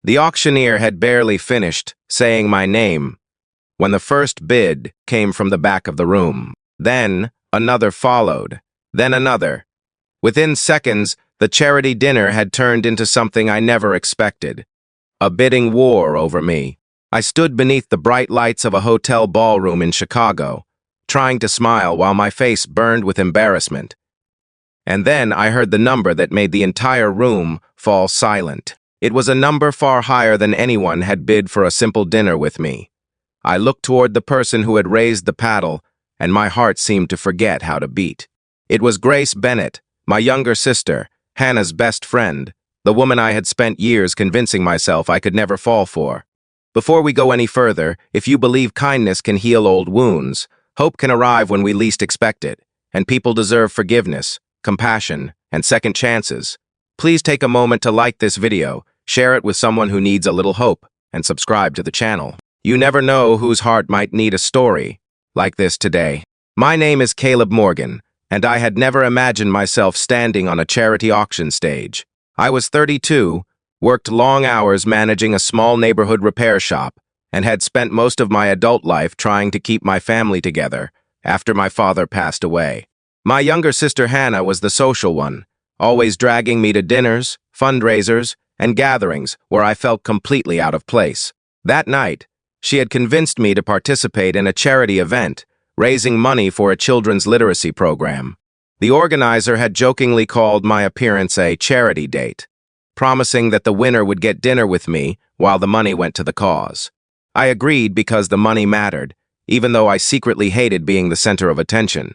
The auctioneer had barely finished saying my name when the first bid came from the back of the room. Then another followed, then another. Within seconds, the charity dinner had turned into something I never expected. A bidding war over me. I stood beneath the bright lights of a hotel ballroom in Chicago, trying to smile while my face burned with embarrassment. And then I heard the number that made the entire room fall silent. It was a number far higher than anyone had bid for a simple dinner with me. I looked toward the person who had raised the paddle, and my heart seemed to forget how to beat. It was Grace Bennett, my younger sister, Hannah's best friend, the woman I had spent years convincing myself I could never fall for. Before we go any further, if you believe kindness can heal old wounds, hope can arrive when we least expect it, and people deserve forgiveness, compassion, and second chances. Please take a moment to like this video, share it with someone who needs a little hope, and subscribe to the channel. You never know whose heart might need a story like this today. My name is Caleb Morgan, and I had never imagined myself standing on a charity auction stage. I was 32, worked long hours managing a small neighborhood repair shop, and had spent most of my adult life trying to keep my family together after my father passed away. My younger sister Hannah was the social one, always dragging me to dinners, fundraisers, and gatherings where I felt completely out of place. That night, she had convinced me to participate in a charity event, raising money for a children's literacy program. The organizer had jokingly called my appearance a charity date, promising that the winner would get dinner with me while the money went to the cause. I agreed because the money mattered, even though I secretly hated being the center of attention.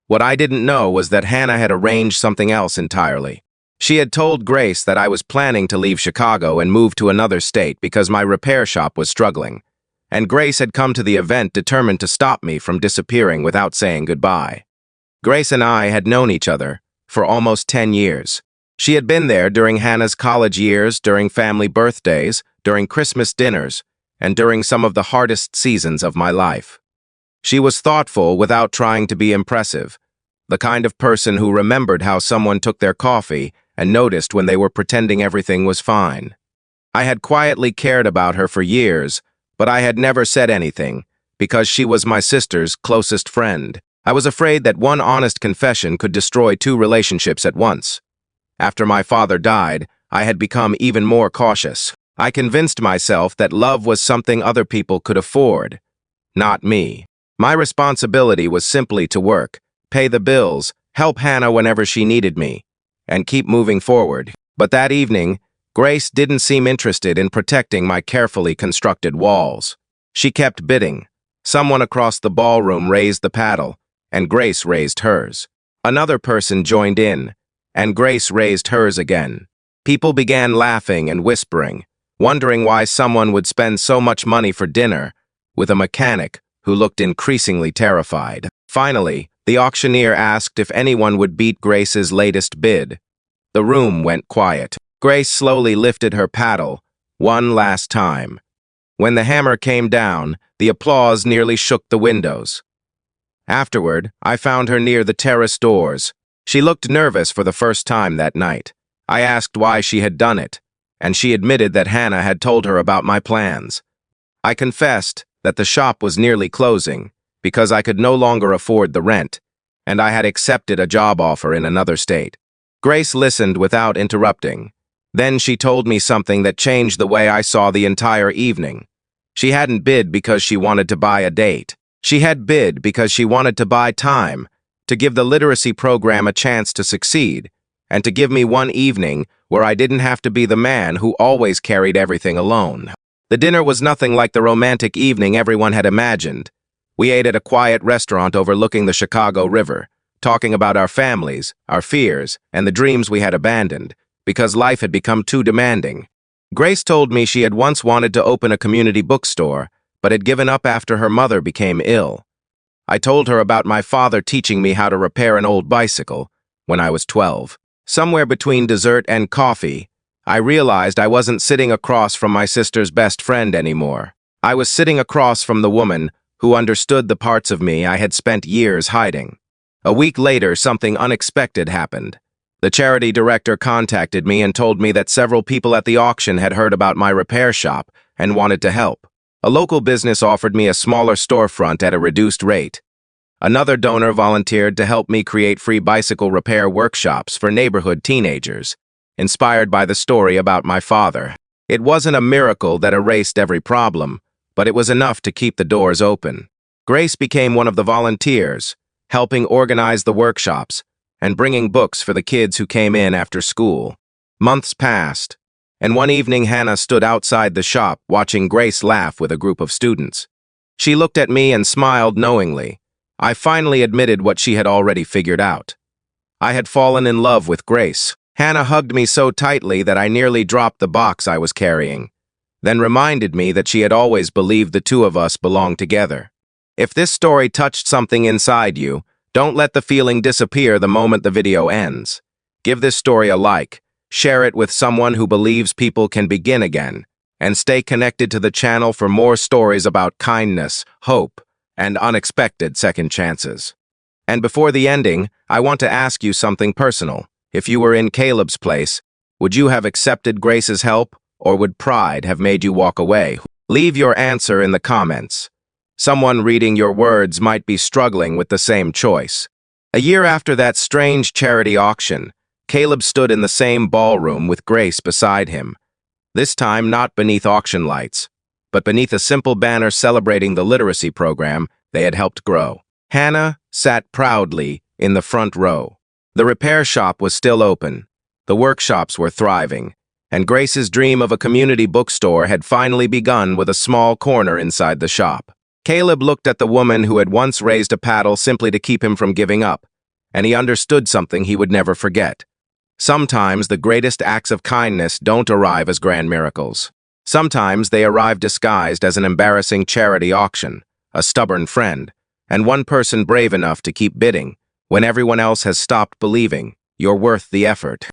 What I didn't know was that Hannah had arranged something else entirely. She had told Grace that I was planning to leave Chicago and move to another state because my repair shop was struggling, and Grace had come to the event determined to stop me from disappearing without saying goodbye. Grace and I had known each other for almost 10 years. She had been there during Hannah's college years, during family birthdays, during Christmas dinners, and during some of the hardest seasons of my life. She was thoughtful without trying to be impressive, the kind of person who remembered how someone took their coffee and noticed when they were pretending everything was fine. I had quietly cared about her for years, but I had never said anything, because she was my sister's closest friend. I was afraid that one honest confession could destroy two relationships at once. After my father died, I had become even more cautious. I convinced myself that love was something other people could afford, not me. My responsibility was simply to work, pay the bills, help Hannah whenever she needed me, and keep moving forward. But that evening, Grace didn't seem interested in protecting my carefully constructed walls. She kept bidding. Someone across the ballroom raised the paddle, and Grace raised hers. Another person joined in, and Grace raised hers again. People began laughing and whispering, wondering why someone would spend so much money for dinner with a mechanic who looked increasingly terrified. Finally, the auctioneer asked if anyone would beat Grace's latest bid. The room went quiet. Grace slowly lifted her paddle, one last time. When the hammer came down, the applause nearly shook the windows. Afterward, I found her near the terrace doors. She looked nervous for the first time that night. I asked why she had done it, and she admitted that Hannah had told her about my plans. I confessed that the shop was nearly closing because I could no longer afford the rent, and I had accepted a job offer in another state. Grace listened without interrupting. Then she told me something that changed the way I saw the entire evening. She hadn't bid because she wanted to buy a date. She had bid because she wanted to buy time, to give the literacy program a chance to succeed, and to give me one evening where I didn't have to be the man who always carried everything alone. The dinner was nothing like the romantic evening everyone had imagined. We ate at a quiet restaurant overlooking the Chicago River, talking about our families, our fears, and the dreams we had abandoned, because life had become too demanding. Grace told me she had once wanted to open a community bookstore, but had given up after her mother became ill. I told her about my father teaching me how to repair an old bicycle when I was 12. Somewhere between dessert and coffee, I realized I wasn't sitting across from my sister's best friend anymore. I was sitting across from the woman who understood the parts of me I had spent years hiding. A week later, something unexpected happened. The charity director contacted me and told me that several people at the auction had heard about my repair shop and wanted to help. A local business offered me a smaller storefront at a reduced rate. Another donor volunteered to help me create free bicycle repair workshops for neighborhood teenagers, inspired by the story about my father. It wasn't a miracle that erased every problem, but it was enough to keep the doors open. Grace became one of the volunteers, helping organize the workshops and bringing books for the kids who came in after school. Months passed, and one evening Hannah stood outside the shop watching Grace laugh with a group of students. She looked at me and smiled knowingly. I finally admitted what she had already figured out. I had fallen in love with Grace. Hannah hugged me so tightly that I nearly dropped the box I was carrying, then reminded me that she had always believed the two of us belonged together. If this story touched something inside you, don't let the feeling disappear the moment the video ends. Give this story a like, share it with someone who believes people can begin again, and stay connected to the channel for more stories about kindness, hope, and unexpected second chances. And before the ending, I want to ask you something personal. If you were in Caleb's place, would you have accepted Grace's help, or would pride have made you walk away? Leave your answer in the comments. Someone reading your words might be struggling with the same choice. A year after that strange charity auction, Caleb stood in the same ballroom with Grace beside him. This time not beneath auction lights, but beneath a simple banner celebrating the literacy program they had helped grow. Hannah sat proudly in the front row. The repair shop was still open, the workshops were thriving, and Grace's dream of a community bookstore had finally begun with a small corner inside the shop. Caleb looked at the woman who had once raised a paddle simply to keep him from giving up, and he understood something he would never forget. Sometimes the greatest acts of kindness don't arrive as grand miracles. Sometimes they arrive disguised as an embarrassing charity auction, a stubborn friend, and one person brave enough to keep bidding when everyone else has stopped believing you're worth the effort.